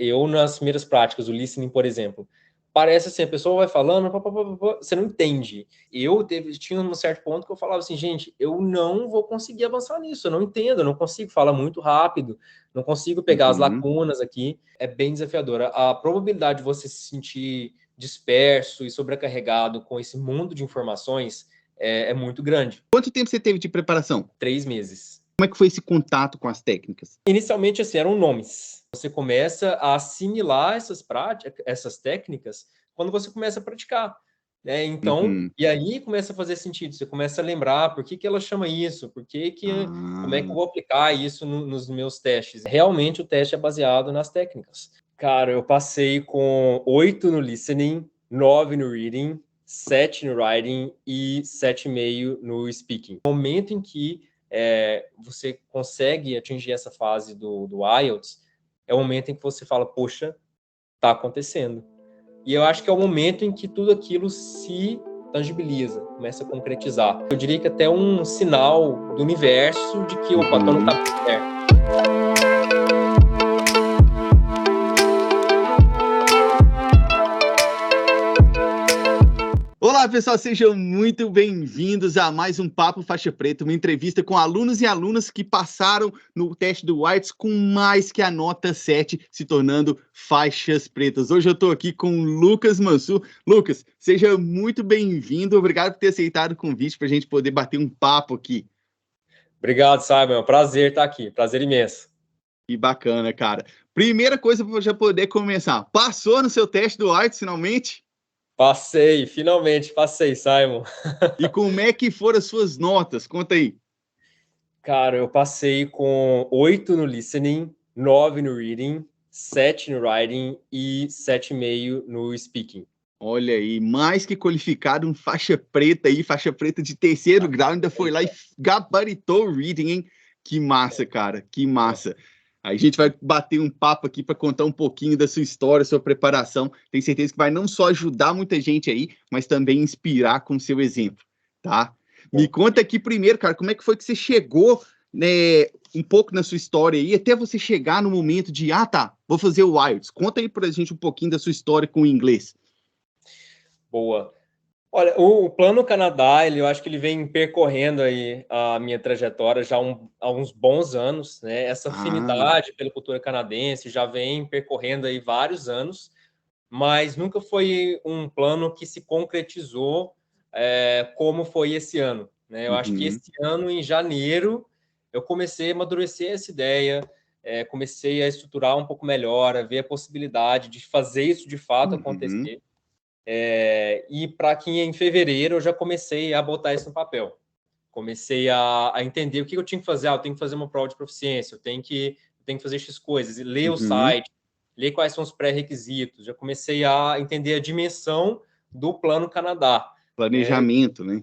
eu nas primeiras práticas, o listening, por exemplo, parece assim, a pessoa vai falando, você não entende. Tinha um certo ponto que eu falava assim, gente, eu não vou conseguir avançar nisso, eu não entendo, eu não consigo falar muito rápido, não consigo pegar as lacunas aqui, é bem desafiadora. A probabilidade de você se sentir disperso e sobrecarregado com esse mundo de informações é muito grande. Quanto tempo você teve de preparação? 3 meses. Como é que foi esse contato com as técnicas? Inicialmente, assim, eram nomes. Você começa a assimilar essas técnicas quando você começa a praticar, né? Então, e aí começa a fazer sentido. Você começa a lembrar por que ela chama isso, como é que eu vou aplicar isso nos meus testes. Realmente, o teste é baseado nas técnicas. Cara, eu passei com 8 no listening, 9 no reading, 7 no writing e 7,5 no speaking. No momento em que você consegue atingir essa fase do IELTS, é o momento em que você fala, poxa, tá acontecendo. E eu acho que é o momento em que tudo aquilo se tangibiliza, começa a concretizar. Eu diria que até um sinal do universo de que, opa, tô no caminho certo. Olá, pessoal, sejam muito bem-vindos a mais um Papo Faixa Preta, uma entrevista com alunos e alunas que passaram no teste do IELTS com mais que a nota 7, se tornando faixas pretas. Hoje eu estou aqui com o Lucas Mansur. Lucas, seja muito bem-vindo, obrigado por ter aceitado o convite para a gente poder bater um papo aqui. Obrigado, Simon, é um prazer estar aqui, prazer imenso. Que bacana, cara. Primeira coisa para já poder começar, passou no seu teste do IELTS finalmente? Passei, finalmente passei, Simon. E como é que foram as suas notas? Conta aí. Cara, eu passei com 8 no listening, 9 no reading, 7 no writing e 7,5 no speaking. Olha aí, mais que qualificado, um faixa preta aí, faixa preta de terceiro grau, ainda foi lá e gabaritou o reading, hein? Que massa, cara, que massa. Aí a gente vai bater um papo aqui para contar um pouquinho da sua história, sua preparação. Tenho certeza que vai não só ajudar muita gente aí, mas também inspirar com o seu exemplo, tá? Me conta aqui primeiro, cara, como é que foi que você chegou, né, um pouco na sua história aí, até você chegar no momento de, vou fazer o IELTS. Conta aí pra gente um pouquinho da sua história com o inglês. Boa. Olha, o Plano Canadá, eu acho que ele vem percorrendo aí a minha trajetória já há uns bons anos, né? Essa afinidade pela cultura canadense já vem percorrendo aí vários anos, mas nunca foi um plano que se concretizou como foi esse ano, né? Eu acho que esse ano, em janeiro, eu comecei a amadurecer essa ideia, comecei a estruturar um pouco melhor, a ver a possibilidade de fazer isso de fato acontecer. E para que em fevereiro eu já comecei a botar isso no papel. Comecei a entender o que eu tinha que fazer. Eu tenho que fazer uma prova de proficiência, eu tenho que fazer X coisas, ler o site, ler quais são os pré-requisitos. Já comecei a entender a dimensão do Plano Canadá. Planejamento, né?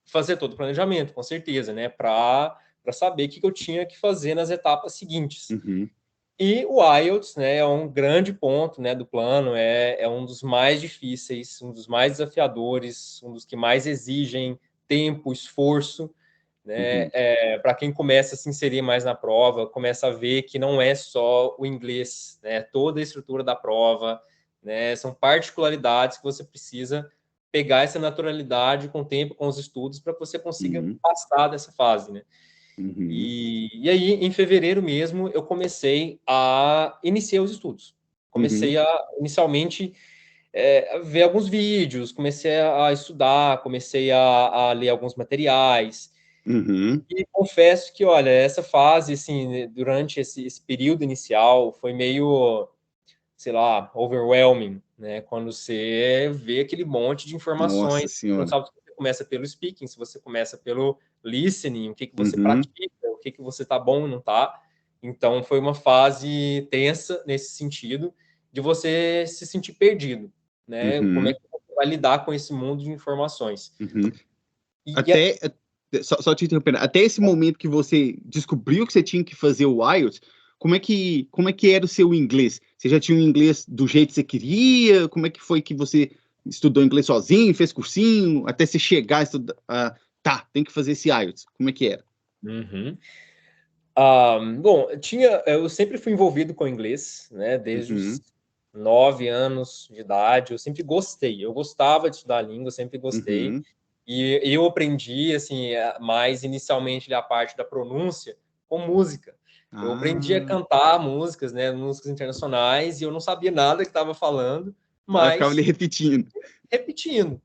Fazer todo o planejamento, com certeza, né? Para saber o que eu tinha que fazer nas etapas seguintes. E o IELTS, né, é um grande ponto, né, do plano, é um dos mais difíceis, um dos mais desafiadores, um dos que mais exigem tempo, esforço, né, para quem começa a se inserir mais na prova, começa a ver que não é só o inglês, né, toda a estrutura da prova, né, são particularidades que você precisa pegar essa naturalidade com o tempo, com os estudos, para que você consiga passar dessa fase, né. E aí, em fevereiro mesmo, eu comecei a iniciar os estudos. Comecei inicialmente, a ver alguns vídeos, comecei a estudar, comecei a ler alguns materiais. E confesso que, olha, essa fase, assim, durante esse período inicial, foi meio, sei lá, overwhelming, né? Quando você vê aquele monte de informações. Nossa Você não senhora. sabe se você começa pelo speaking, se você começa pelo listening, o que você pratica, o que você tá bom e não tá. Então, foi uma fase tensa nesse sentido, de você se sentir perdido, né? Como é que você vai lidar com esse mundo de informações? Até, só te interrompendo, até esse momento que você descobriu que você tinha que fazer o IELTS, como é que era o seu inglês? Você já tinha um inglês do jeito que você queria? Como é que foi que você estudou inglês sozinho, fez cursinho, até você chegar a estudar, tem que fazer esse IELTS? Como é que era? Bom, eu sempre fui envolvido com inglês, né? Desde os 9 anos de idade, eu sempre gostei. Eu gostava de estudar a língua, sempre gostei. E eu aprendi, assim, mais inicialmente a parte da pronúncia com música. Eu aprendi a cantar músicas, né? Músicas internacionais, e eu não sabia nada que estava falando, Ela ficava ali mas repetindo.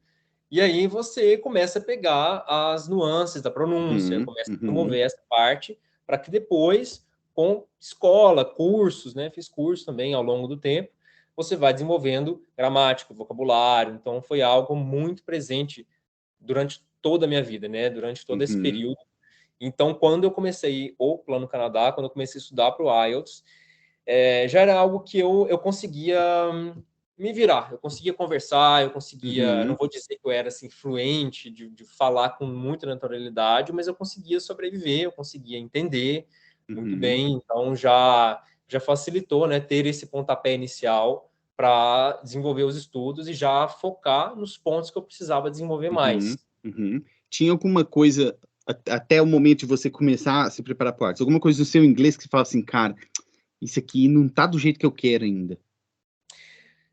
E aí você começa a pegar as nuances da pronúncia, começa a desenvolver essa parte, para que depois, com escola, cursos, né? Fiz curso também ao longo do tempo, você vai desenvolvendo gramática, vocabulário. Então, foi algo muito presente durante toda a minha vida, né? Durante todo esse período. Então, quando eu comecei o Plano Canadá, quando eu comecei a estudar para o IELTS, já era algo que eu conseguia me virar, eu conseguia conversar, eu conseguia, não vou dizer que eu era assim, fluente, de falar com muita naturalidade, mas eu conseguia sobreviver, eu conseguia entender muito bem, então já facilitou, né, ter esse pontapé inicial para desenvolver os estudos e já focar nos pontos que eu precisava desenvolver mais. Tinha alguma coisa, até o momento de você começar a se preparar para o IELTS, alguma coisa no seu inglês que você fala assim, cara, isso aqui não tá do jeito que eu quero ainda?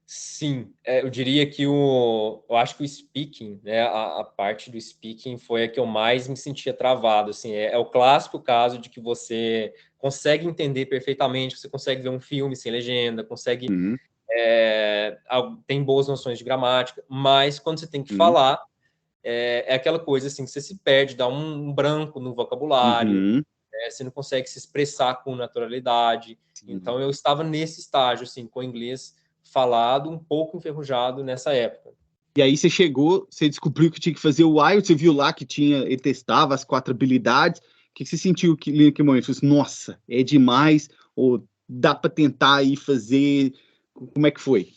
Sim, eu diria que eu acho que o speaking, né, a parte do speaking foi a que eu mais me sentia travado, assim, é o clássico caso de que você consegue entender perfeitamente, você consegue ver um filme sem legenda, consegue, tem boas noções de gramática, mas quando você tem que falar, é aquela coisa assim, que você se perde, dá um branco no vocabulário, você não consegue se expressar com naturalidade. Então, eu estava nesse estágio, assim, com o inglês falado, um pouco enferrujado nessa época. E aí você chegou, você descobriu que tinha que fazer o IELTS, você viu lá que ele testava as 4 habilidades. O que você sentiu naquele momento? Você disse, nossa, é demais? Ou dá para tentar aí fazer? Como é que foi?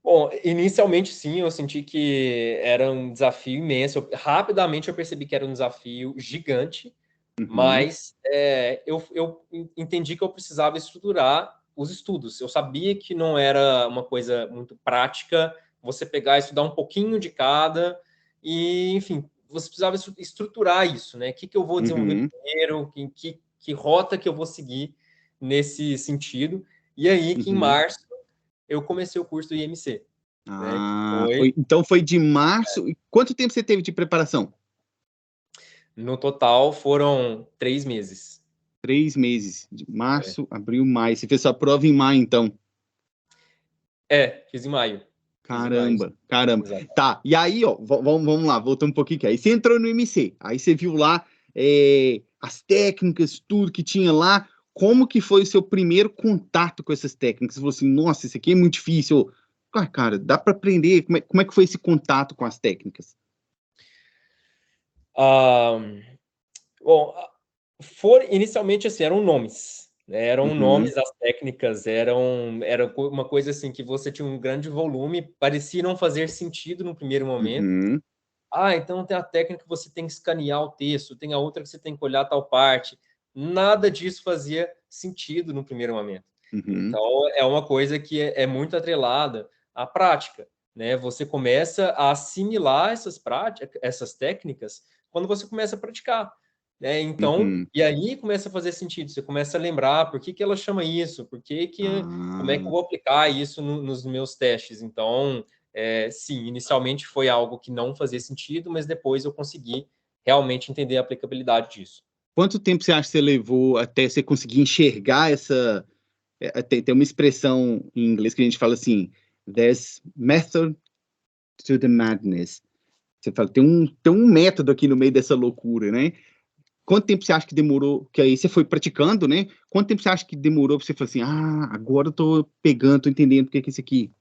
Bom, inicialmente sim, eu senti que era um desafio imenso. Rapidamente eu percebi que era um desafio gigante, mas eu entendi que eu precisava estruturar os estudos. Eu sabia que não era uma coisa muito prática, você pegar e estudar um pouquinho de cada, e, enfim, você precisava estruturar isso, né? O que eu vou desenvolver primeiro, que rota que eu vou seguir nesse sentido. E aí que em março eu comecei o curso do IMC. Né? Então foi de março. E quanto tempo você teve de preparação? No total foram 3 meses. 3 meses, de março, abril, maio. Você fez sua prova em maio, então. Fiz em maio. Caramba. Exato. Tá, e aí, ó, vamos lá, voltando um pouquinho aqui. Aí você entrou no MC, aí você viu lá as técnicas, tudo que tinha lá. Como que foi o seu primeiro contato com essas técnicas? Você falou assim, nossa, isso aqui é muito difícil. Cara, dá para aprender. Como é que foi esse contato com as técnicas? Bom, inicialmente assim, eram nomes, né? Eram nomes das técnicas, era uma coisa assim que você tinha um grande volume, parecia não fazer sentido no primeiro momento. Então tem a técnica que você tem que escanear o texto, tem a outra que você tem que olhar tal parte. Nada disso fazia sentido no primeiro momento. Então, é uma coisa que é muito atrelada à prática, né? Você começa a assimilar essas técnicas quando você começa a praticar, né? Então, e aí começa a fazer sentido, você começa a lembrar por que ela chama isso, como é que eu vou aplicar isso nos meus testes. Então, sim, inicialmente foi algo que não fazia sentido, mas depois eu consegui realmente entender a aplicabilidade disso. Quanto tempo você acha que você levou até você conseguir enxergar essa... tem uma expressão em inglês que a gente fala assim, there's method to the madness. Você fala, tem um método aqui no meio dessa loucura, né? Quanto tempo você acha que demorou? Que aí você foi praticando, né? Quanto tempo você acha que demorou para você falar assim, agora eu tô pegando, tô entendendo o que é isso aqui?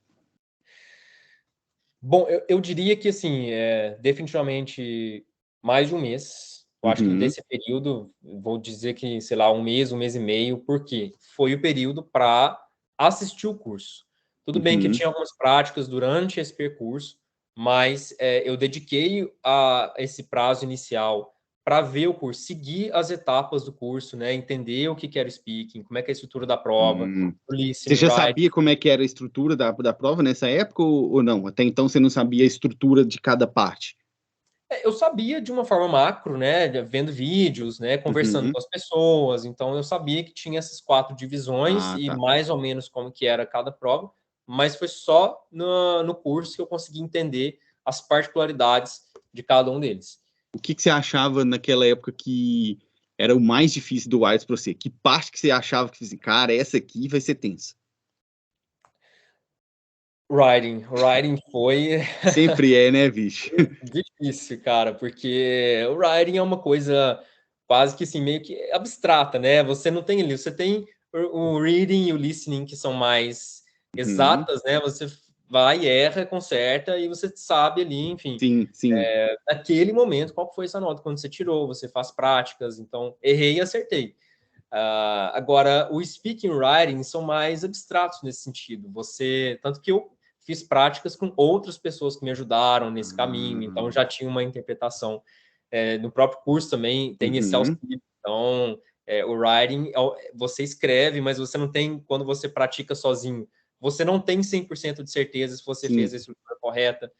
Bom, eu diria que, assim, definitivamente mais de um mês. Eu acho que desse período, vou dizer que, sei lá, um mês e meio, porque foi o período para assistir o curso. Tudo bem que eu tinha algumas práticas durante esse percurso, mas eu dediquei a esse prazo inicial para ver o curso, seguir as etapas do curso, né? Entender o que era o speaking, como é que é a estrutura da prova, o Você listening, já writing. sabia como é que era a estrutura da prova nessa época ou não? Até então você não sabia a estrutura de cada parte? Eu sabia de uma forma macro, né, vendo vídeos, né, conversando com as pessoas, então eu sabia que tinha essas 4 divisões e Tá. mais ou menos como que era cada prova, mas foi só no curso que eu consegui entender as particularidades de cada um deles. O que você achava naquela época que era o mais difícil do IELTS para você? Que parte que você achava que, assim, cara, essa aqui vai ser tensa? Writing foi Sempre é, né, bicho? difícil, cara, porque o writing é uma coisa quase que assim, meio que abstrata, né? Você não tem ali, você tem o reading e o listening que são mais exatas, né? Você vai, erra, conserta e você sabe ali, enfim, Sim. naquele momento qual foi essa nota quando você tirou, você faz práticas, então errei e acertei. Agora, o speaking e o writing são mais abstratos nesse sentido. Tanto que eu fiz práticas com outras pessoas que me ajudaram nesse caminho, então já tinha uma interpretação. No próprio curso também tem esse auxílio. Então, o writing, você escreve, mas você não tem, quando você pratica sozinho, você não tem 100% de certeza se você fez a estrutura correta.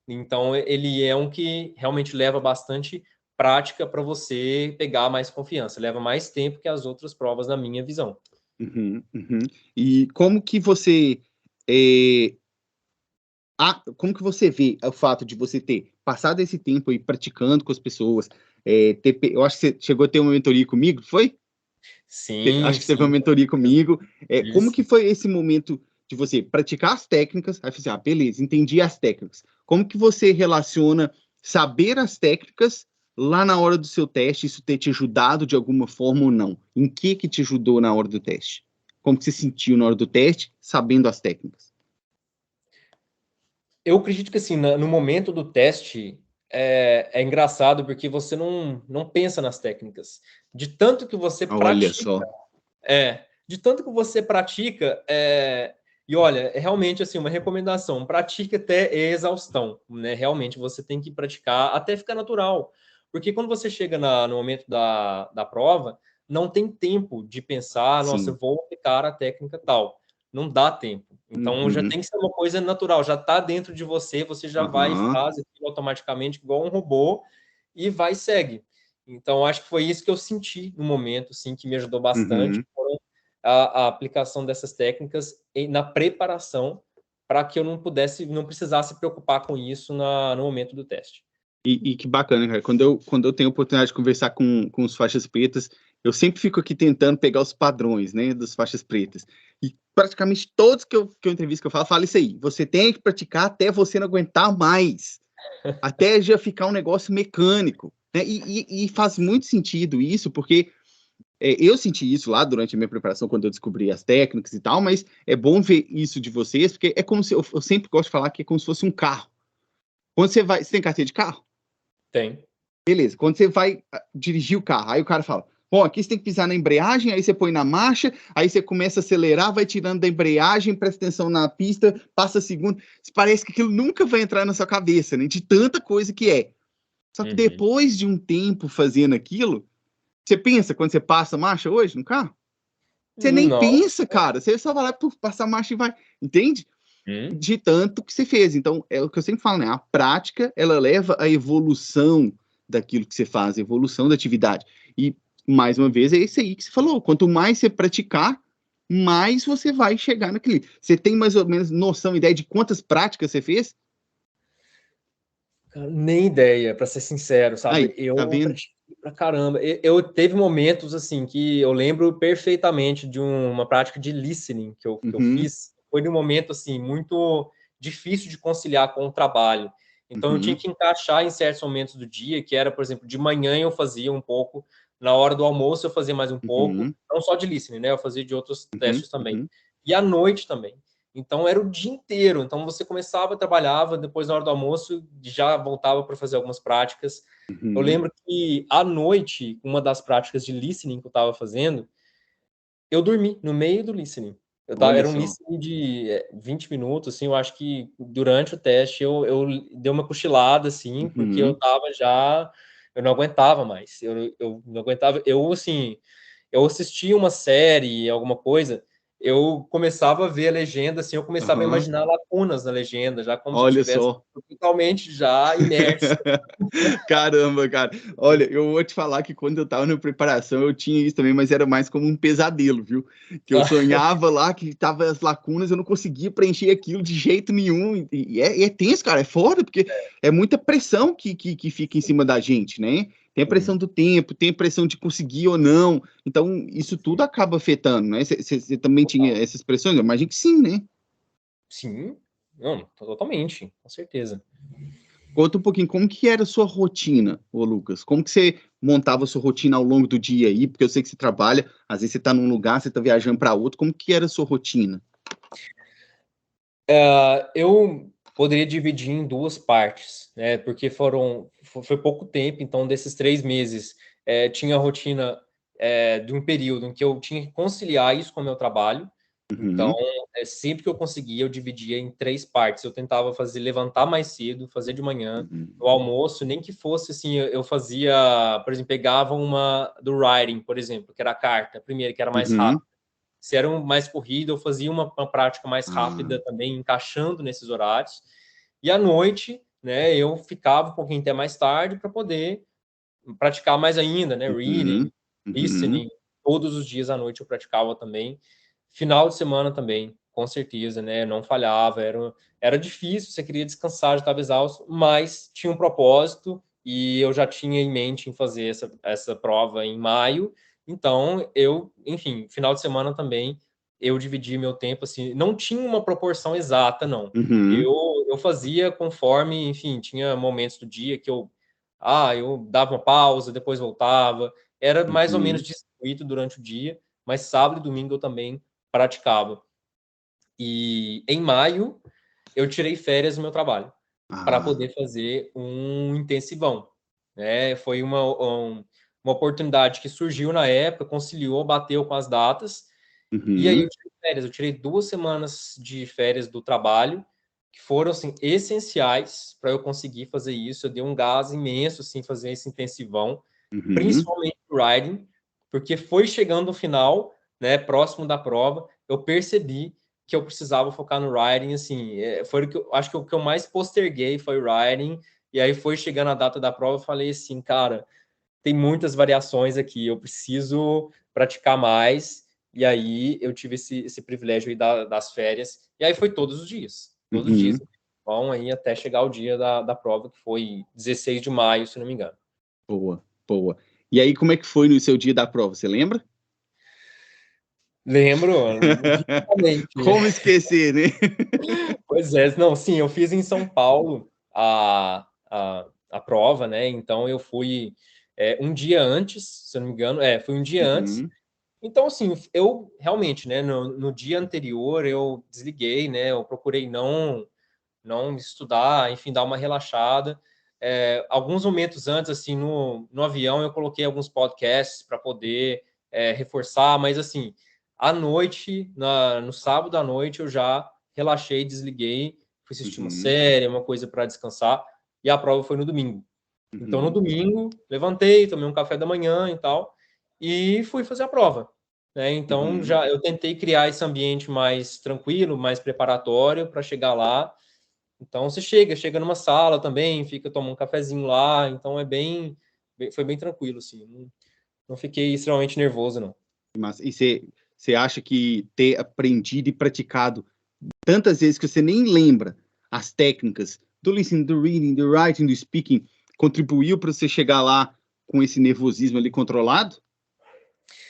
Então, ele é um que realmente leva bastante prática para você pegar mais confiança. Leva mais tempo que as outras provas, na minha visão. E como que você como que você vê o fato de você ter passado esse tempo aí praticando com as pessoas? Eu acho que você chegou a ter uma mentoria comigo, foi? Sim, Acho que teve uma sim. mentoria comigo. Como Isso. que foi esse momento de você praticar as técnicas? Aí você, beleza, entendi as técnicas. Como que você relaciona saber as técnicas lá na hora do seu teste, isso ter te ajudado de alguma forma ou não? Em que te ajudou na hora do teste? Como que você sentiu na hora do teste, sabendo as técnicas? Eu acredito que, assim, no momento do teste, é engraçado porque você não pensa nas técnicas. De tanto que você Olha pratica, só. de tanto que você pratica, e olha, é realmente assim, uma recomendação, pratique até exaustão, né? Realmente você tem que praticar até ficar natural. Porque quando você chega no momento da prova, não tem tempo de pensar, nossa, eu Sim. vou aplicar a técnica tal. Não dá tempo. Então já tem que ser uma coisa natural, já está dentro de você, você já vai e faz aquilo automaticamente, igual um robô, e vai e segue. Então, acho que foi isso que eu senti no momento, assim, que me ajudou bastante, a aplicação dessas técnicas na preparação para que eu não precisasse preocupar com isso no momento do teste. E que bacana, cara. Quando eu tenho a oportunidade de conversar com os faixas pretas, eu sempre fico aqui tentando pegar os padrões, né, das faixas pretas. E praticamente todos que eu entrevisto, que eu falo isso aí. Você tem que praticar até você não aguentar mais. Até já ficar um negócio mecânico. Né? E faz muito sentido isso, porque eu senti isso lá durante a minha preparação, quando eu descobri as técnicas e tal, mas é bom ver isso de vocês, porque é como se, eu sempre gosto de falar que é como se fosse um carro. Quando você tem carteira de carro? Tem. Beleza, quando você vai dirigir o carro, aí o cara fala, bom, aqui você tem que pisar na embreagem, aí você põe na marcha, aí você começa a acelerar, vai tirando da embreagem, presta atenção na pista, passa segundo. Parece que aquilo nunca vai entrar na sua cabeça, né? De tanta coisa que é. Só que depois de um tempo fazendo aquilo, você pensa quando você passa a marcha hoje no carro? Você nem Não. pensa, cara. Você só vai lá, passar a marcha e vai. Entende? De tanto que você fez. Então, é o que eu sempre falo, né? A prática, ela leva à evolução daquilo que você faz, a evolução da atividade. E, mais uma vez, é isso aí que você falou. Quanto mais você praticar, mais você vai chegar naquele. Você tem mais ou menos noção, ideia de quantas práticas você fez? Nem ideia, para ser sincero, sabe? Aí, Eu tá vendo? pratiquei pra caramba. Eu teve momentos assim que eu lembro perfeitamente de uma prática de listening que eu fiz. Foi num momento assim muito difícil de conciliar com o trabalho. Então eu tinha que encaixar em certos momentos do dia, que era, por exemplo, de manhã eu fazia um pouco, na hora do almoço eu fazia mais um pouco, não só de listening, né? Eu fazia de outros testes também. E à noite também. Então era o dia inteiro. Então você começava, trabalhava, depois na hora do almoço já voltava para fazer algumas práticas. Eu lembro que à noite, uma das práticas de listening que eu estava fazendo, eu dormi no meio do listening. Olha Era um só. listening de 20 minutos, assim, eu acho que durante o teste eu dei uma cochilada, assim, porque eu não aguentava mais. Eu não aguentava, assim, eu assisti uma série, alguma coisa, eu começava a ver a legenda, assim, eu começava a imaginar lacunas na legenda, já como se eu tivesse totalmente já imerso. Caramba, cara. Olha, eu vou te falar que quando eu estava na preparação, eu tinha isso também, mas era mais como um pesadelo, viu? Que eu sonhava lá que tava as lacunas, eu não conseguia preencher aquilo de jeito nenhum. E é tenso, cara, é foda, porque é muita pressão que fica em cima da gente, né? Tem a pressão do tempo, tem a pressão de conseguir ou não. Então, isso tudo acaba afetando, né? Você também tinha essas pressões? Eu imagino que sim, né? Sim, não, totalmente, com certeza. Conta um pouquinho, como que era a sua rotina, ô Lucas? Como que você montava a sua rotina ao longo do dia aí? Porque eu sei que você trabalha, às vezes você está num lugar, você está viajando para outro. Como que era a sua rotina? Eu poderia dividir em duas partes, né? Porque foi pouco tempo, então desses 3 meses, tinha a rotina de um período em que eu tinha que conciliar isso com o meu trabalho. Então, sempre que eu conseguia, eu dividia em 3 partes. Eu tentava levantar mais cedo, fazer de manhã, o almoço, nem que fosse assim, eu fazia, por exemplo, pegava uma do writing, por exemplo, que era a carta, primeiro, que era mais rápido. Se era mais corrida, eu fazia uma prática mais rápida também, encaixando nesses horários. E à noite, né, eu ficava um pouquinho até mais tarde para poder praticar mais ainda, né, reading, listening. Todos os dias à noite eu praticava também. Final de semana também, com certeza, né, não falhava. Era difícil, você queria descansar, já estava exausto, mas tinha um propósito e eu já tinha em mente em fazer essa prova em maio. Então, enfim, final de semana também, eu dividi meu tempo, assim, não tinha uma proporção exata, não. Eu fazia conforme, enfim, tinha momentos do dia que eu dava uma pausa, depois voltava. Era mais ou menos distribuído durante o dia, mas sábado e domingo eu também praticava. E em maio, eu tirei férias do meu trabalho para poder fazer um intensivão. Né? Foi uma oportunidade que surgiu na época, conciliou, bateu com as datas, e aí eu tirei férias. Eu tirei 2 semanas de férias do trabalho, que foram assim, essenciais para eu conseguir fazer isso. Eu dei um gás imenso assim, fazer esse intensivão, principalmente o riding, porque foi chegando no final, né, próximo da prova, eu percebi que eu precisava focar no riding, assim, foi o que acho que o que eu mais posterguei foi o riding, e aí foi chegando a data da prova, eu falei assim, cara, tem muitas variações aqui, eu preciso praticar mais, e aí eu tive esse privilégio aí das férias, e aí foi todos os dias, vão aí até chegar o dia da prova, que foi 16 de maio, se não me engano. Boa, boa. E aí, como é que foi no seu dia da prova, você lembra? Lembro, Como esquecer, né? Pois é, não, sim, eu fiz em São Paulo a prova, né? Então eu fui um dia antes, se eu não me engano, foi um dia antes. Então, assim, eu realmente, né, no dia anterior eu desliguei, né? Eu procurei não estudar, enfim, dar uma relaxada. Alguns momentos antes, assim, no avião, eu coloquei alguns podcasts para poder reforçar, mas, assim, à noite, no sábado à noite, eu já relaxei, desliguei, fui assistir uma série, uma coisa para descansar, e a prova foi no domingo. Então, no domingo, levantei, tomei um café da manhã e tal, e fui fazer a prova. Né? Então, eu tentei criar esse ambiente mais tranquilo, mais preparatório para chegar lá. Então você chega numa sala também, fica tomando um cafezinho lá, então foi bem tranquilo, assim. Não fiquei extremamente nervoso, não. Mas e você acha que ter aprendido e praticado tantas vezes que você nem lembra as técnicas do listening, do reading, do writing, do speaking, contribuiu para você chegar lá com esse nervosismo ali controlado?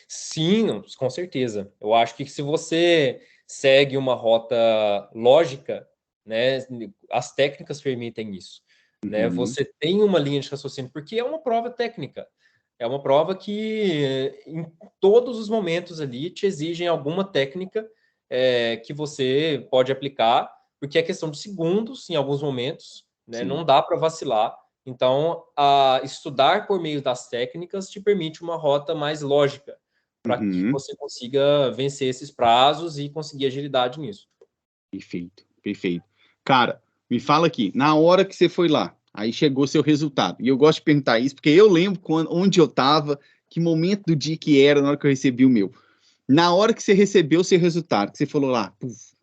Sim, com certeza. Eu acho que se você segue uma rota lógica, né, as técnicas permitem isso. Né? Você tem uma linha de raciocínio, porque é uma prova técnica. É uma prova que, em todos os momentos ali, te exigem alguma técnica que você pode aplicar, porque é questão de segundos em alguns momentos, né? Não dá para vacilar. Então, estudar por meio das técnicas te permite uma rota mais lógica, para que você consiga vencer esses prazos e conseguir agilidade nisso. Perfeito, perfeito. Cara, me fala aqui, na hora que você foi lá, aí chegou seu resultado. E eu gosto de perguntar isso, porque eu lembro onde eu estava, que momento do dia que era na hora que eu recebi o meu. Na hora que você recebeu o seu resultado, que você falou lá,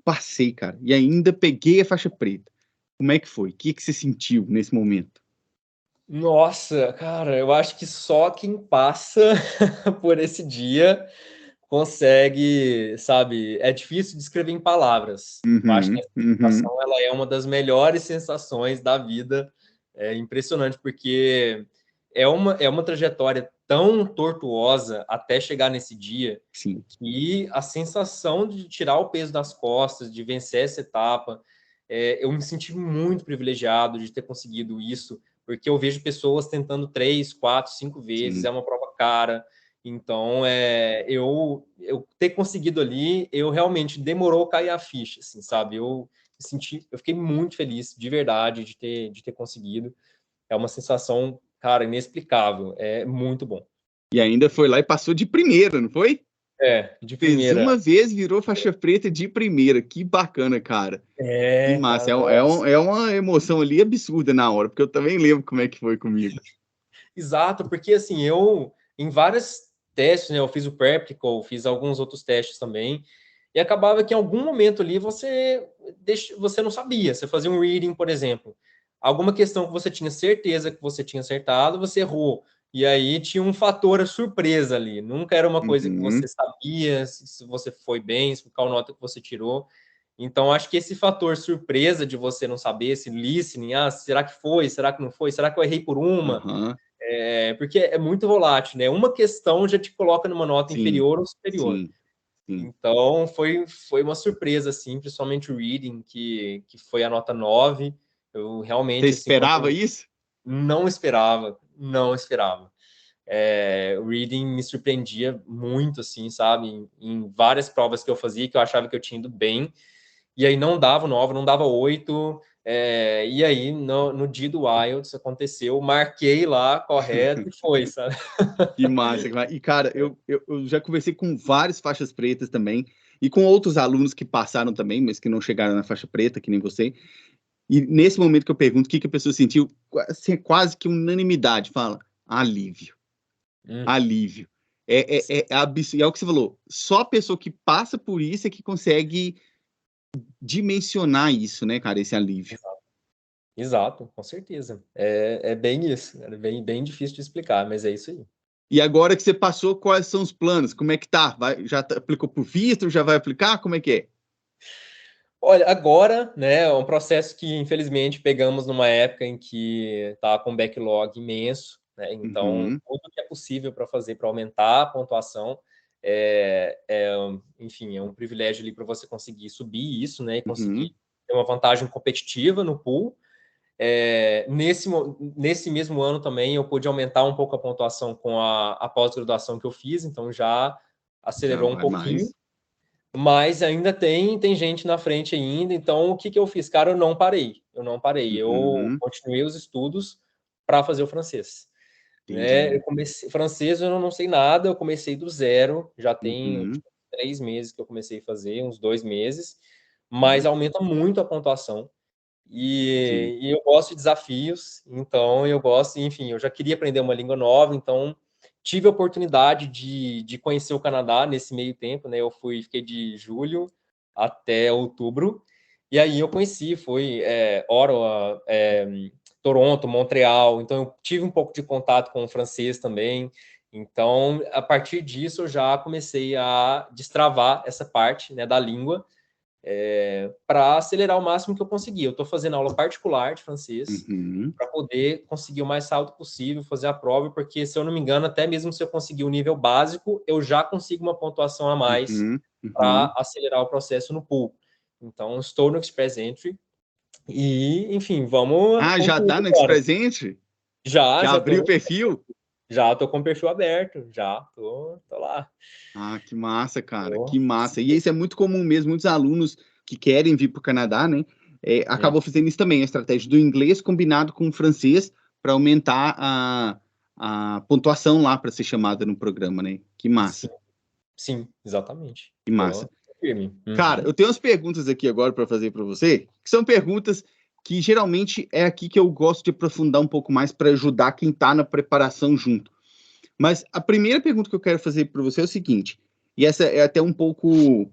passei, cara, e ainda peguei a faixa preta. Como é que foi? O que você sentiu nesse momento? Nossa, cara, eu acho que só quem passa por esse dia consegue, sabe? É difícil descrever em palavras. Eu acho que essa sensação, ela é uma das melhores sensações da vida. É impressionante, porque é uma trajetória tão tortuosa até chegar nesse dia. Sim. Que a sensação de tirar o peso das costas, de vencer essa etapa, eu me senti muito privilegiado de ter conseguido isso, porque eu vejo pessoas tentando 3, 4, 5 vezes, Sim. é uma prova cara. Então, eu ter conseguido ali, eu realmente demorou a cair a ficha, assim, sabe? Eu fiquei muito feliz, de verdade, de ter conseguido. É uma sensação, cara, inexplicável. É muito bom. E ainda foi lá e passou de primeira, não foi? De Fez primeira. uma vez, virou faixa preta de primeira. Que bacana, cara. Que massa. Cara, é uma emoção ali absurda na hora, porque eu também lembro como é que foi comigo. Exato, porque assim, eu, em vários testes, né, eu fiz o Practical, fiz alguns outros testes também, e acabava que em algum momento ali você não sabia. Você fazia um reading, por exemplo, alguma questão que você tinha certeza que você tinha acertado, você errou. E aí tinha um fator surpresa ali. Nunca era uma coisa que você sabia se você foi bem, qual nota que você tirou. Então, acho que esse fator surpresa de você não saber, esse listening, será que foi? Será que não foi? Será que eu errei por uma? Porque é muito volátil, né? Uma questão já te coloca numa nota inferior ou superior. Sim. Então, foi uma surpresa, assim, principalmente o reading, que foi a nota 9. Eu realmente, Você esperava isso? Não esperava, não esperava. O reading me surpreendia muito, assim, sabe? Em várias provas que eu fazia, que eu achava que eu tinha ido bem, e aí não dava 9, não dava 8, e aí no dia do IELTS aconteceu, marquei lá correto e foi, sabe? Que massa. E, cara, eu já conversei com várias faixas pretas também, e com outros alunos que passaram também, mas que não chegaram na faixa preta, que nem você. E nesse momento que eu pergunto o que a pessoa sentiu, assim, é quase que unanimidade, fala, alívio. Alívio. É o que você falou, só a pessoa que passa por isso é que consegue dimensionar isso, né, cara, esse alívio. Exato, com certeza. É bem isso, é bem difícil de explicar, mas é isso aí. E agora que você passou, quais são os planos? Como é que tá? Já aplicou por visto? Já vai aplicar? Como é que é? Olha, agora, né, é um processo que infelizmente pegamos numa época em que tá com um backlog imenso, né? Então, tudo que é possível para fazer para aumentar a pontuação enfim, é um privilégio ali para você conseguir subir isso, né, e conseguir ter uma vantagem competitiva no pool. Nesse mesmo ano também eu pude aumentar um pouco a pontuação com a pós-graduação que eu fiz, então já acelerou um pouquinho. Mas ainda tem gente na frente ainda, então o que eu fiz? Cara, eu não parei. Eu continuei os estudos para fazer o francês. Né? Francês eu não sei nada, eu comecei do zero, já tem 3 meses que eu comecei a fazer, uns 2 meses, mas aumenta muito a pontuação. E eu gosto de desafios, então eu gosto, enfim, eu já queria aprender uma língua nova, então tive a oportunidade de conhecer o Canadá nesse meio tempo, né? Fiquei de julho até outubro, e aí eu conheci, Ottawa, Toronto, Montreal, então eu tive um pouco de contato com o francês também. Então, a partir disso, eu já comecei a destravar essa parte, né, da língua, para acelerar o máximo que eu conseguir. Eu estou fazendo aula particular de francês para poder conseguir o mais alto possível, fazer a prova, porque, se eu não me engano, até mesmo se eu conseguir o nível básico, eu já consigo uma pontuação a mais para acelerar o processo no pool. Então, estou no Express Entry e, enfim, vamos... já dá no Express Entry? Já abriu o perfil? Já estou com o perfil aberto, já tô lá. Que massa, cara, que massa. E isso é muito comum mesmo, muitos alunos que querem vir para o Canadá, né, acabam fazendo isso também, a estratégia do inglês combinado com o francês para aumentar a pontuação lá para ser chamada no programa, né? Que massa. Sim, exatamente. Que massa. Cara, eu tenho umas perguntas aqui agora para fazer para você, que são perguntas que geralmente é aqui que eu gosto de aprofundar um pouco mais para ajudar quem está na preparação junto. Mas a primeira pergunta que eu quero fazer para você é o seguinte: E essa é até um pouco,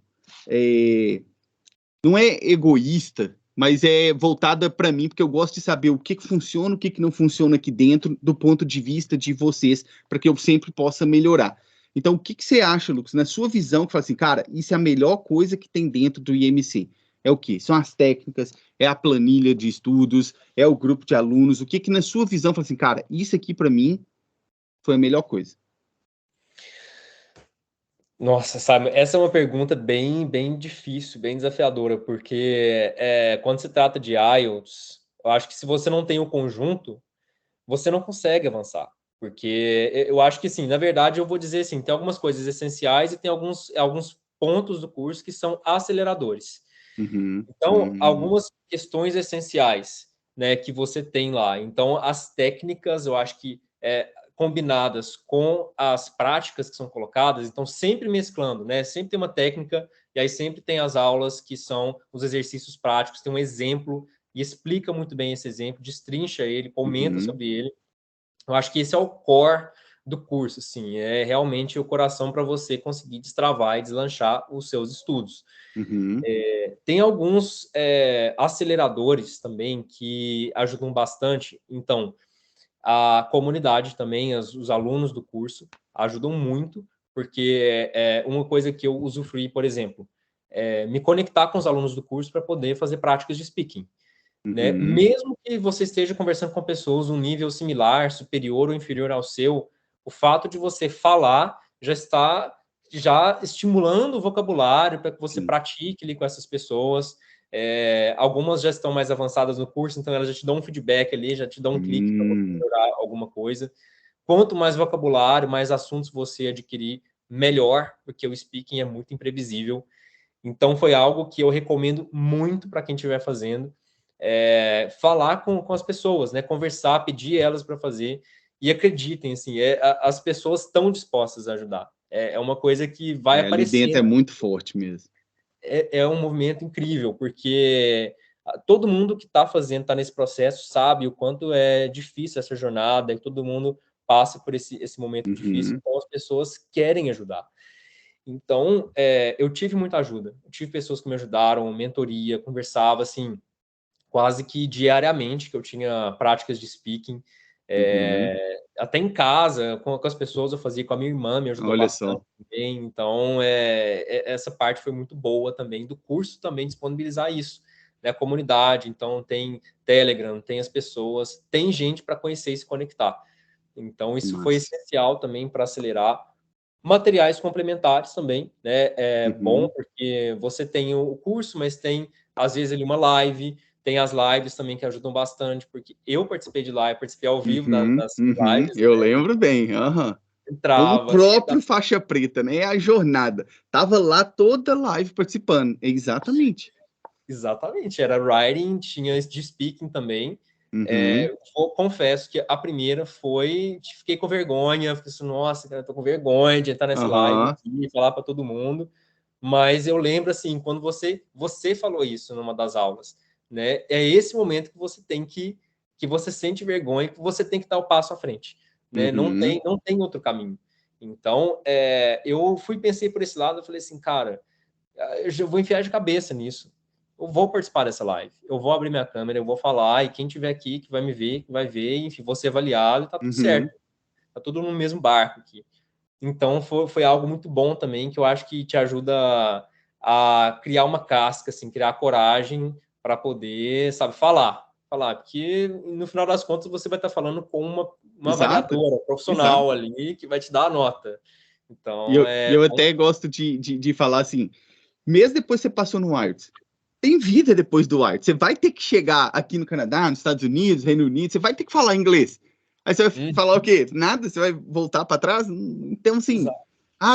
não é egoísta, mas é voltada para mim, porque eu gosto de saber o que funciona, o que não funciona aqui dentro, do ponto de vista de vocês, para que eu sempre possa melhorar. Então, o que você acha, Lucas, na sua visão, que fala assim, cara, isso é a melhor coisa que tem dentro do IMC? É o quê? São as técnicas, é a planilha de estudos, é o grupo de alunos, o que na sua visão, fala assim, cara, isso aqui para mim foi a melhor coisa? Nossa, sabe, essa é uma pergunta bem difícil, bem desafiadora, porque quando se trata de IELTS, eu acho que se você não tem o conjunto, você não consegue avançar. Porque eu acho que, sim, na verdade, eu vou dizer assim, tem algumas coisas essenciais e tem alguns pontos do curso que são aceleradores. Então, algumas questões essenciais, né, que você tem lá. Então, as técnicas, eu acho que combinadas com as práticas que são colocadas, então sempre mesclando, né? Sempre tem uma técnica e aí sempre tem as aulas que são os exercícios práticos, tem um exemplo e explica muito bem esse exemplo, destrincha ele, comenta sobre ele. Eu acho que esse é o core do curso, assim, é realmente o coração para você conseguir destravar e deslanchar os seus estudos. Tem alguns aceleradores também que ajudam bastante. Então, a comunidade também, os alunos do curso ajudam muito, porque uma coisa que eu usufruí, por exemplo, me conectar com os alunos do curso para poder fazer práticas de speaking. Né? Mesmo que você esteja conversando com pessoas um nível similar, superior ou inferior ao seu, o fato de você falar já está estimulando o vocabulário para que você pratique ali com essas pessoas. Algumas já estão mais avançadas no curso, então elas já te dão um feedback ali, já te dão um clique para você melhorar alguma coisa. Quanto mais vocabulário, mais assuntos você adquirir, melhor, porque o speaking é muito imprevisível. Então, foi algo que eu recomendo muito para quem estiver fazendo. Falar com as pessoas, né? Conversar, pedir elas para fazer. E acreditem, assim, as pessoas estão dispostas a ajudar. É uma coisa que vai Ali dentro aparecer. é muito forte mesmo. É um movimento incrível, porque todo mundo que está fazendo, está nesse processo, sabe o quanto é difícil essa jornada, e todo mundo passa por esse momento difícil, então as pessoas querem ajudar. Então, eu tive muita ajuda. Eu tive pessoas que me ajudaram, mentoria, conversava, assim, quase que diariamente, que eu tinha práticas de speaking. Até em casa, com as pessoas, eu fazia com a minha irmã, me ajudou Olha bastante só. também. Então, essa parte foi muito boa também, do curso também disponibilizar isso. Né? A comunidade, então tem Telegram, tem as pessoas, tem gente para conhecer e se conectar. Então, isso foi Massa. essencial também para acelerar. Materiais complementares também, né? É bom porque você tem o curso, mas tem, às vezes, ali uma live, tem as lives também que ajudam bastante, porque eu participei de live, participei ao vivo das lives, Eu né? lembro bem. Como o Entrava, próprio faixa preta, né? A jornada. Tava lá toda live participando. Exatamente. exatamente, era writing, tinha de speaking também. Eu confesso que a primeira fiquei com vergonha, fiquei assim, nossa, cara, eu tô com vergonha de entrar nessa live aqui, falar para todo mundo. Mas eu lembro, assim, quando você falou isso numa das aulas, né? É esse momento que você tem que você sente vergonha, que você tem que dar o passo à frente, né? Não tem outro caminho. Então, pensei por esse lado, eu falei assim, cara, eu vou enfiar de cabeça nisso. Eu vou participar dessa live, eu vou abrir minha câmera, eu vou falar, e quem tiver aqui, que vai me ver, que vai ver, enfim, vou ser avaliado, tá tudo certo. Tá tudo no mesmo barco aqui. Então, foi algo muito bom também, que eu acho que te ajuda a criar uma casca, assim, criar coragem para poder, sabe, falar. Porque no final das contas você vai estar falando com uma Exato. avaliadora profissional ali que vai te dar a nota. E Então, eu até gosto de falar assim, mesmo depois que você passou no IELTS, tem vida depois do IELTS. Você vai ter que chegar aqui no Canadá, nos Estados Unidos, Reino Unido, você vai ter que falar inglês. Aí você vai falar o quê? Nada? Você vai voltar para trás? Então, assim,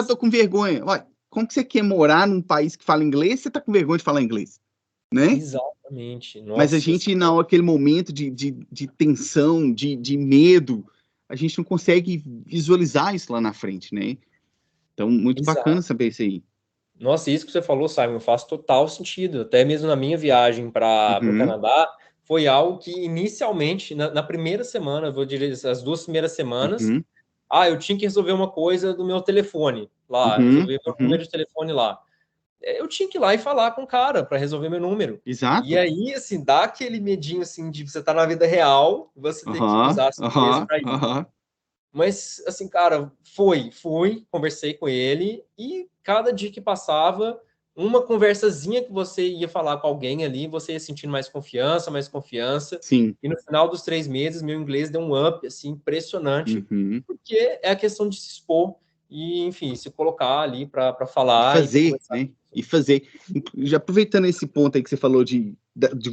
tô com vergonha. Ué, como que você quer morar num país que fala inglês se você tá com vergonha de falar inglês? Né? Exatamente. Mas a Nossa, gente, não, aquele momento de tensão, de medo, a gente não consegue visualizar isso lá na frente, né? Então, muito bacana exato. saber isso aí. Nossa, isso que você falou, Simon, faz total sentido. Até mesmo na minha viagem para o Canadá, foi algo que inicialmente, na primeira semana, vou dizer as 2 primeiras semanas, eu tinha que resolver uma coisa do meu telefone. lá, resolver meu número de telefone lá. Eu tinha que ir lá e falar com o cara para resolver meu número. Exato. E aí, assim, dá aquele medinho, assim, de você estar na vida real, você ter que usar seu inglês para ir. Mas, assim, cara, fui, conversei com ele, e cada dia que passava, uma conversazinha que você ia falar com alguém ali, você ia sentindo mais confiança. Sim. E no final dos 3 meses, meu inglês deu um up, assim, impressionante, porque é a questão de se expor e, enfim, se colocar ali para falar e fazer, né? E fazer. Já aproveitando esse ponto aí que você falou de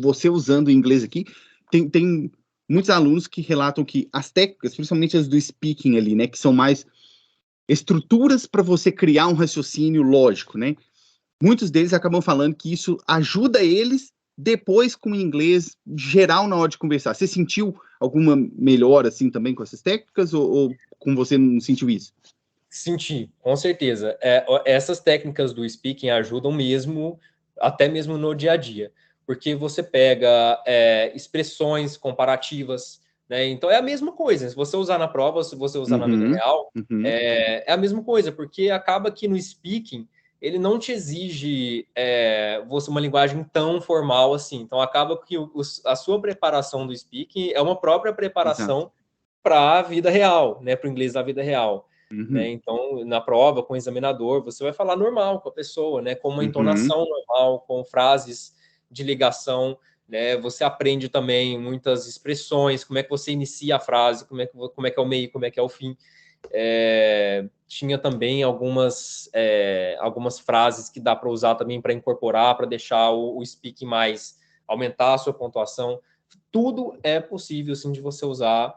você usando o inglês aqui, tem muitos alunos que relatam que as técnicas, principalmente as do speaking ali, né, que são mais estruturas para você criar um raciocínio lógico, né? Muitos deles acabam falando que isso ajuda eles depois com o inglês geral na hora de conversar. Você sentiu alguma melhora assim também com essas técnicas ou com você não sentiu isso? Senti, com certeza. Essas técnicas do speaking ajudam mesmo, até mesmo no dia a dia, porque você pega expressões comparativas, né? Então é a mesma coisa. Se você usar na prova, se você usar na vida real, é a mesma coisa, porque acaba que no speaking ele não te exige você uma linguagem tão formal assim. Então acaba que a sua preparação do speaking é uma própria preparação para a vida real, né? Para o inglês da vida real. Né? Então, na prova, com o examinador, você vai falar normal com a pessoa, né? Com uma entonação normal, com frases de ligação, né? Você aprende também muitas expressões, como é que você inicia a frase, como é que é o meio, como é que é o fim. Tinha também algumas frases que dá para usar também para incorporar, para deixar o speaking mais, aumentar a sua pontuação. Tudo é possível, sim, de você usar,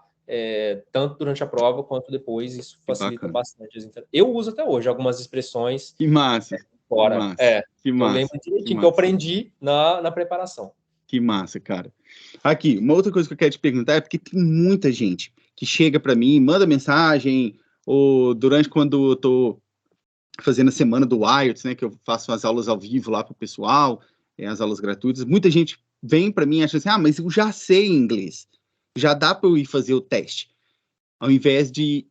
tanto durante a prova quanto depois. Isso facilita bastante. Eu uso até hoje algumas expressões. Que massa. Fora. Que massa. Eu lembro direitinho que eu aprendi na preparação. Que massa, cara. Aqui, uma outra coisa que eu quero te perguntar é porque tem muita gente que chega para mim, manda mensagem, ou durante quando eu tô fazendo a semana do IELTS, né, que eu faço as aulas ao vivo lá pro pessoal, as aulas gratuitas, muita gente vem para mim e acha assim, mas eu já sei inglês, já dá para eu ir fazer o teste, ao invés de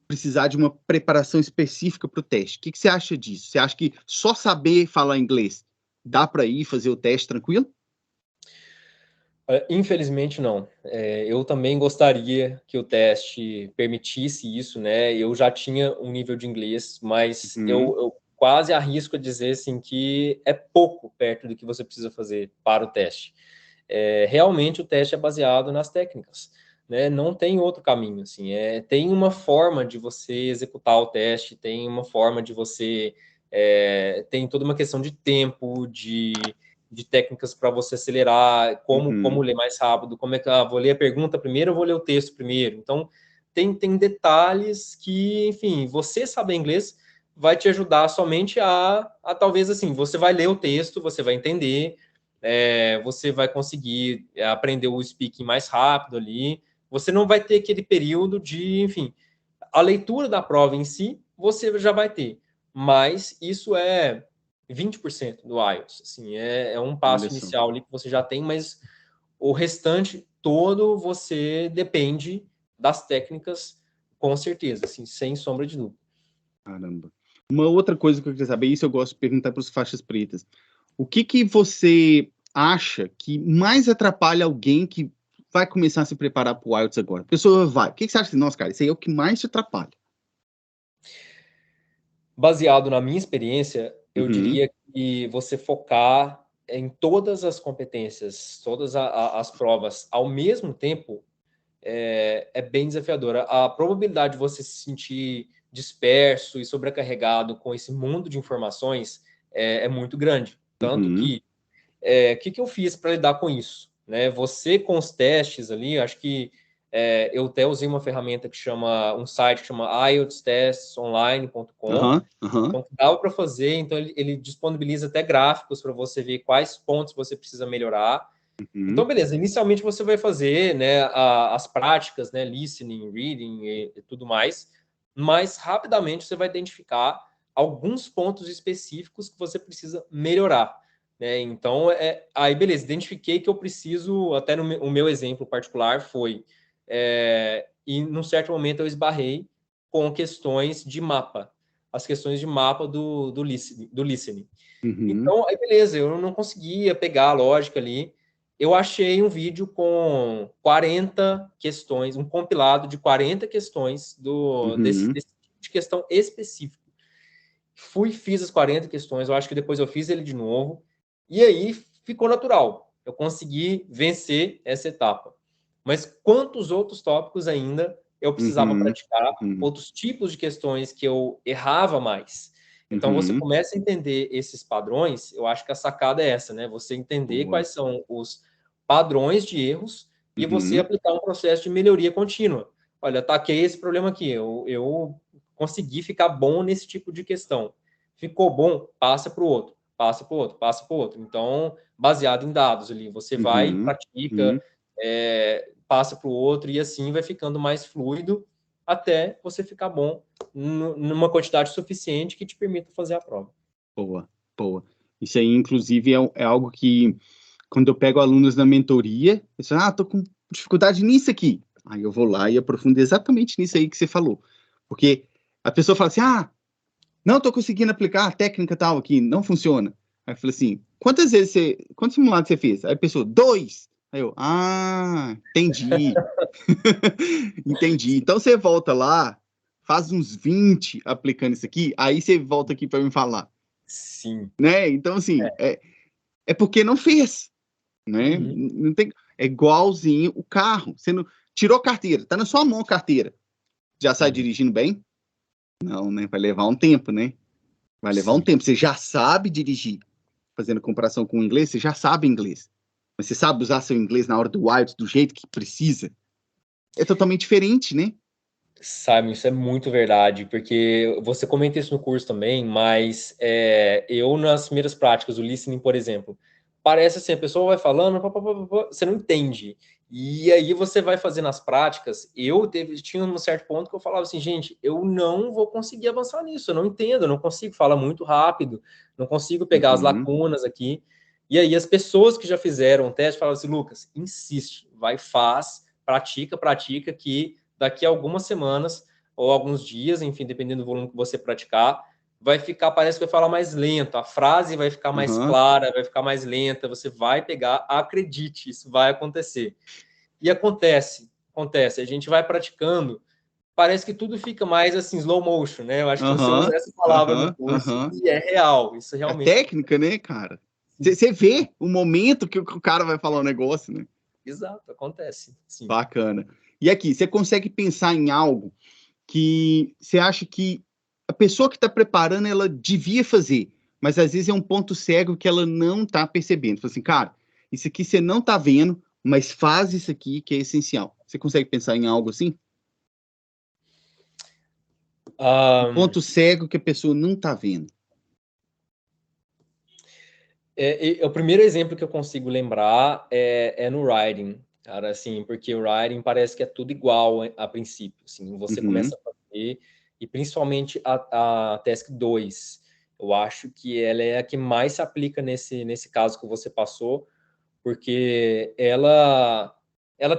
precisar de uma preparação específica para o teste. O que você acha disso? Você acha que só saber falar inglês dá para ir fazer o teste tranquilo? Infelizmente, não. Eu também gostaria que o teste permitisse isso, né? Eu já tinha um nível de inglês, mas eu quase arrisco a dizer assim, que é pouco perto do que você precisa fazer para o teste. Realmente, o teste é baseado nas técnicas, né? Não tem outro caminho. Assim, tem uma forma de você executar o teste, tem uma forma de você... tem toda uma questão de tempo, de técnicas para você acelerar, como ler mais rápido, como é que vou ler a pergunta primeiro ou vou ler o texto primeiro. Então, tem detalhes que, enfim, você saber inglês vai te ajudar somente a talvez assim, você vai ler o texto, você vai entender, você vai conseguir aprender o speaking mais rápido ali, você não vai ter aquele período de, enfim, a leitura da prova em si, você já vai ter, mas isso é 20% do IELTS, assim, é um passo inicial ali que você já tem, mas o restante todo você depende das técnicas, com certeza, assim, sem sombra de dúvida. Caramba. Uma outra coisa que eu queria saber, isso eu gosto de perguntar para os faixas pretas. O que você acha que mais atrapalha alguém que vai começar a se preparar para o IELTS agora? A pessoa vai. O que você acha assim? Nossa, cara, isso aí é o que mais te atrapalha. Baseado na minha experiência, eu diria que você focar em todas as competências, todas as provas ao mesmo tempo, é bem desafiadora. A probabilidade de você se sentir disperso e sobrecarregado com esse mundo de informações é muito grande. Tanto que, que eu fiz para lidar com isso? Né? Você, com os testes ali, acho que eu até usei uma ferramenta que chama, um site que chama ieltstestonline.com, então dava para fazer, então ele disponibiliza até gráficos para você ver quais pontos você precisa melhorar. Então, beleza, inicialmente você vai fazer, né, as práticas, né, listening, reading e tudo mais, mas rapidamente você vai identificar alguns pontos específicos que você precisa melhorar. Né? Então, aí beleza, identifiquei que eu preciso, até o meu exemplo particular foi, e num certo momento eu esbarrei com questões de mapa. as questões de mapa do listening. Uhum. Então, aí beleza, eu não conseguia pegar a lógica ali. Eu achei um vídeo com 40 questões, um compilado de 40 questões desse tipo de questão específico. Fiz as 40 questões, eu acho que depois eu fiz ele de novo, e aí ficou natural. Eu consegui vencer essa etapa. Mas quantos outros tópicos ainda eu precisava praticar, outros tipos de questões que eu errava mais. Então, você começa a entender esses padrões, eu acho que a sacada é essa, né? Você entender quais são os padrões de erros e você aplicar um processo de melhoria contínua. Olha, ataquei esse problema aqui, eu consegui ficar bom nesse tipo de questão. Ficou bom, passa para o outro, passa para o outro, passa para o outro. Então, baseado em dados ali, você vai, pratica, passa para o outro e assim vai ficando mais fluido até você ficar bom numa quantidade suficiente que te permita fazer a prova. Boa, boa. Isso aí, inclusive, é algo que, quando eu pego alunos na mentoria, eu falo, tô com dificuldade nisso aqui. Aí eu vou lá e aprofundo exatamente nisso aí que você falou. Porque a pessoa fala assim, não tô conseguindo aplicar a técnica tal aqui, não funciona. Aí eu falo assim, quantos simulados você fez? Aí a pessoa, 2. Aí eu, entendi. Entendi. Então você volta lá, faz uns 20 aplicando isso aqui, aí você volta aqui para me falar. Sim. Né? Então, assim, é porque não fez. Né? Não tem, é igualzinho o carro. Você não tirou carteira, tá na sua mão a carteira. Já sai dirigindo bem? Não, né? Vai levar um tempo, né? Vai levar um tempo. Você já sabe dirigir. Fazendo comparação com o inglês, você já sabe inglês. Mas você sabe usar seu inglês na hora do IELTS do jeito que precisa. É totalmente diferente, né? Simon, isso é muito verdade, porque você comenta isso no curso também, mas eu nas primeiras práticas, o listening, por exemplo, parece assim, a pessoa vai falando, você não entende. E aí você vai fazendo as práticas, tinha um certo ponto que eu falava assim, gente, eu não vou conseguir avançar nisso, eu não entendo, eu não consigo falar muito rápido, não consigo pegar as lacunas aqui. E aí as pessoas que já fizeram o teste falavam assim, Lucas, insiste, vai, faz, pratica, que daqui a algumas semanas ou alguns dias, enfim, dependendo do volume que você praticar, parece que vai falar mais lento, a frase vai ficar mais clara, vai ficar mais lenta, você vai pegar, acredite, isso vai acontecer. E acontece, a gente vai praticando, parece que tudo fica mais assim, slow motion, né? Eu acho que você usa essa palavra no curso e é real, isso realmente. É técnica, né, cara? Você vê o momento que o cara vai falar o negócio, né? Exato, acontece. Sim. Bacana. E aqui, você consegue pensar em algo que você acha que a pessoa que está preparando, ela devia fazer, mas às vezes é um ponto cego que ela não está percebendo. Fala assim, cara, isso aqui você não está vendo, mas faz isso aqui que é essencial. Você consegue pensar em algo assim? Um ponto cego que a pessoa não está vendo. O primeiro exemplo que eu consigo lembrar é no writing, cara, assim, porque o writing parece que é tudo igual a princípio, assim, você começa a fazer, e principalmente a Task 2, eu acho que ela é a que mais se aplica nesse caso que você passou, porque ela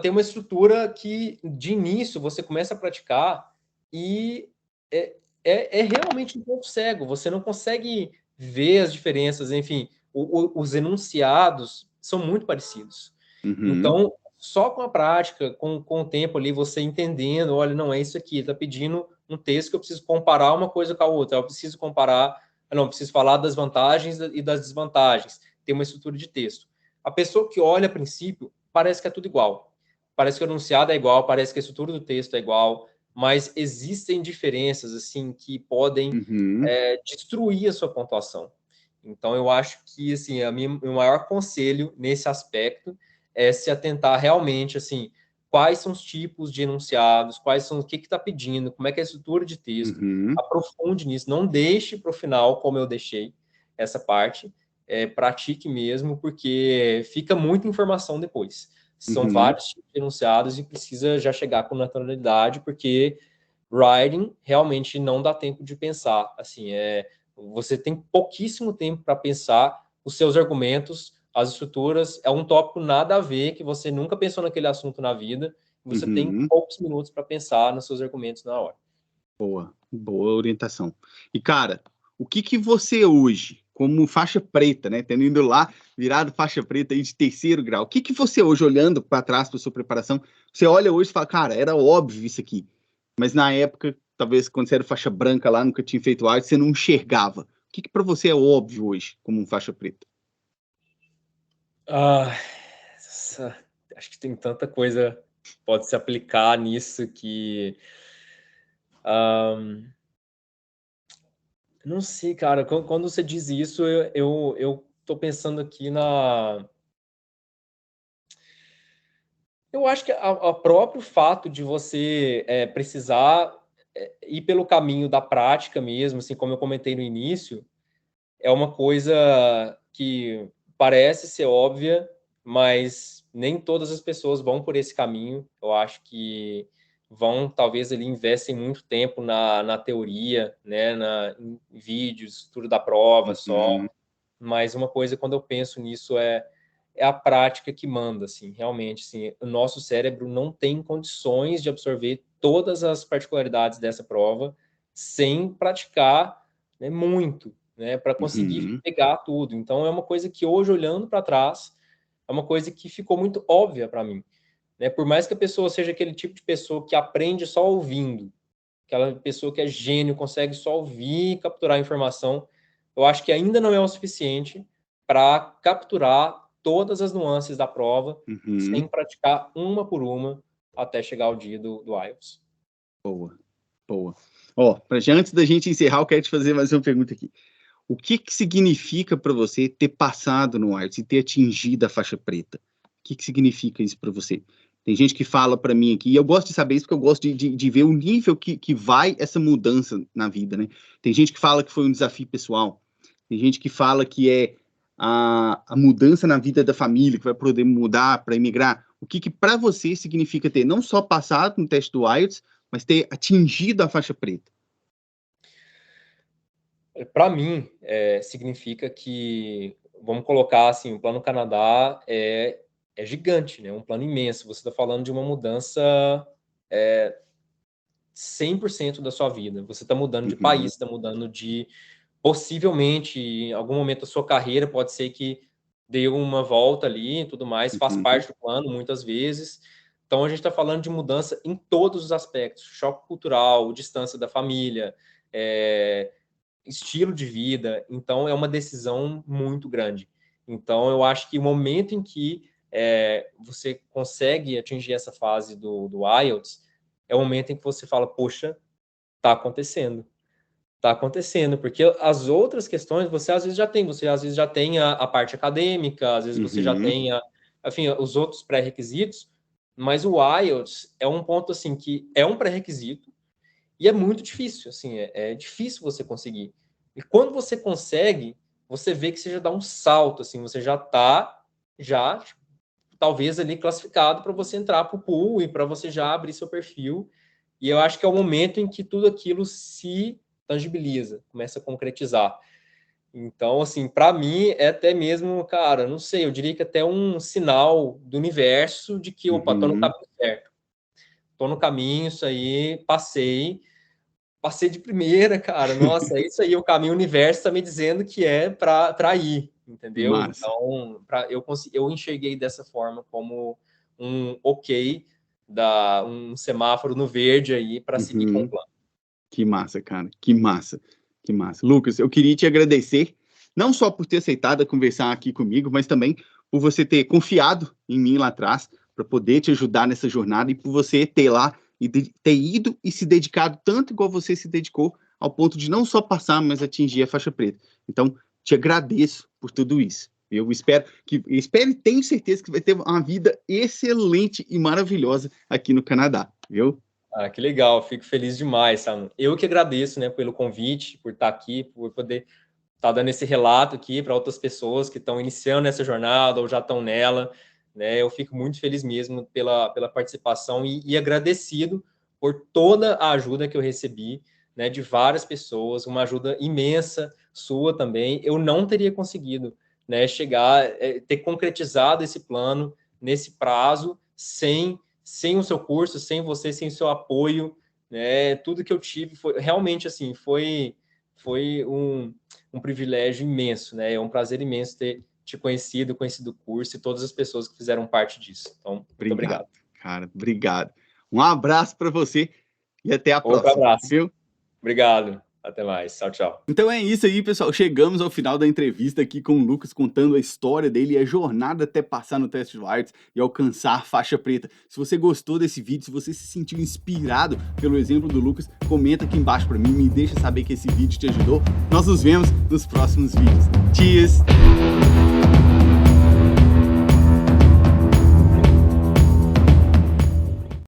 tem uma estrutura que, de início, você começa a praticar e é realmente um ponto cego, você não consegue ver as diferenças, enfim, os enunciados são muito parecidos. Então, só com a prática, com o tempo ali, você entendendo, olha, não é isso aqui, está pedindo um texto que eu preciso comparar uma coisa com a outra, eu preciso comparar, não, preciso falar das vantagens e das desvantagens, tem uma estrutura de texto. A pessoa que olha a princípio, parece que é tudo igual. Parece que o enunciado é igual, parece que a estrutura do texto é igual, mas existem diferenças, assim, que podem destruir a sua pontuação. Então, eu acho que, assim, o maior conselho nesse aspecto é se atentar realmente, assim, quais são os tipos de enunciados, o que está pedindo, como é que é a estrutura de texto, aprofunde nisso, não deixe para o final, como eu deixei essa parte, pratique mesmo, porque fica muita informação depois. São vários tipos de enunciados e precisa já chegar com naturalidade, porque writing realmente não dá tempo de pensar. Assim, você tem pouquíssimo tempo para pensar os seus argumentos, as estruturas. É um tópico nada a ver, que você nunca pensou naquele assunto na vida. Você tem poucos minutos para pensar nos seus argumentos na hora. Boa orientação. E, cara, o que você hoje, como faixa preta, né, tendo ido lá, virado faixa preta aí de 3º grau, o que você hoje, olhando para trás para sua preparação, você olha hoje e fala, cara, era óbvio isso aqui, mas na época, talvez quando você era faixa branca lá, nunca tinha feito arte, você não enxergava. O que para você é óbvio hoje, como faixa preta? Acho que tem tanta coisa que pode se aplicar nisso que... não sei, cara, quando você diz isso, eu tô pensando aqui na... Eu acho que o próprio fato de você precisar ir pelo caminho da prática mesmo, assim, como eu comentei no início, é uma coisa que parece ser óbvia, mas nem todas as pessoas vão por esse caminho. Eu acho que talvez, ali investem muito tempo na teoria, né, em vídeos, estudo da prova só. Mas uma coisa, quando eu penso nisso, é a prática que manda, assim, realmente, assim, o nosso cérebro não tem condições de absorver todas as particularidades dessa prova sem praticar, né, muito, né, para conseguir pegar tudo. Então, é uma coisa que hoje, olhando para trás, é uma coisa que ficou muito óbvia para mim, né? Por mais que a pessoa seja aquele tipo de pessoa que aprende só ouvindo, aquela pessoa que é gênio, consegue só ouvir e capturar a informação, eu acho que ainda não é o suficiente para capturar todas as nuances da prova, sem praticar uma por uma, até chegar ao dia do IELTS. Boa. Ó, antes da gente encerrar, eu quero te fazer mais uma pergunta aqui. O que significa para você ter passado no IELTS e ter atingido a faixa preta? O que significa isso para você? Tem gente que fala para mim aqui, e eu gosto de saber isso porque eu gosto de ver o nível que vai essa mudança na vida, né? Tem gente que fala que foi um desafio pessoal, tem gente que fala que é a mudança na vida da família, que vai poder mudar para emigrar. O que para você significa ter não só passado no teste do IELTS, mas ter atingido a faixa preta? Para mim, significa que, vamos colocar assim, o Plano Canadá é gigante, né? Um plano imenso. Você está falando de uma mudança 100% da sua vida. Você está mudando de país, está mudando de... Possivelmente, em algum momento da sua carreira, pode ser que dê uma volta ali e tudo mais, faz parte do plano, muitas vezes. Então, a gente está falando de mudança em todos os aspectos. Choque cultural, distância da família, estilo de vida. Então, é uma decisão muito grande. Então, eu acho que o momento em que você consegue atingir essa fase do IELTS é o momento em que você fala, poxa, está acontecendo. Está acontecendo, porque as outras questões você às vezes já tem a parte acadêmica, às vezes você já tem enfim, os outros pré-requisitos, mas o IELTS é um ponto assim que é um pré-requisito e é muito difícil, assim, é difícil você conseguir. E quando você consegue, você vê que você já dá um salto, assim, você já está talvez ali classificado para você entrar para o pool e para você já abrir seu perfil. E eu acho que é o momento em que tudo aquilo se tangibiliza, começa a concretizar. Então, assim, para mim é até mesmo, cara, não sei, eu diria que até um sinal do universo de que, opa, tô no caminho certo. Tô no caminho, isso aí, passei de primeira, cara. Nossa, é isso aí, o caminho, o universo tá me dizendo que é para ir, entendeu? Massa. Então, eu enxerguei dessa forma como um ok, um semáforo no verde aí para seguir com o plano. Que massa, cara. Que massa. Que massa. Lucas, eu queria te agradecer, não só por ter aceitado conversar aqui comigo, mas também por você ter confiado em mim lá atrás, para poder te ajudar nessa jornada e por você ter lá e ter ido e se dedicado tanto igual você se dedicou, ao ponto de não só passar, mas atingir a faixa preta. Então, te agradeço por tudo isso. Eu espero e tenho certeza que vai ter uma vida excelente e maravilhosa aqui no Canadá, viu? Ah, que legal, fico feliz demais, Sam. Eu que agradeço, né, pelo convite, por estar aqui, por poder estar dando esse relato aqui para outras pessoas que estão iniciando essa jornada ou já estão nela, né? Eu fico muito feliz mesmo pela participação e agradecido por toda a ajuda que eu recebi, né, de várias pessoas, uma ajuda imensa sua também. Eu não teria conseguido, né, chegar, ter concretizado esse plano nesse prazo sem o seu curso, sem você, sem o seu apoio, né? Tudo que eu tive foi realmente assim, foi um privilégio imenso, né? É um prazer imenso ter te conhecido o curso e todas as pessoas que fizeram parte disso. Então, muito obrigado. Cara, obrigado. Um abraço para você e até a próxima. Outro abraço. Viu? Obrigado. Até mais. Tchau, tchau. Então é isso aí, pessoal. Chegamos ao final da entrevista aqui com o Lucas, contando a história dele e a jornada até passar no teste do IELTS e alcançar faixa preta. Se você gostou desse vídeo, se você se sentiu inspirado pelo exemplo do Lucas, comenta aqui embaixo para mim, me deixa saber que esse vídeo te ajudou. Nós nos vemos nos próximos vídeos. Cheers!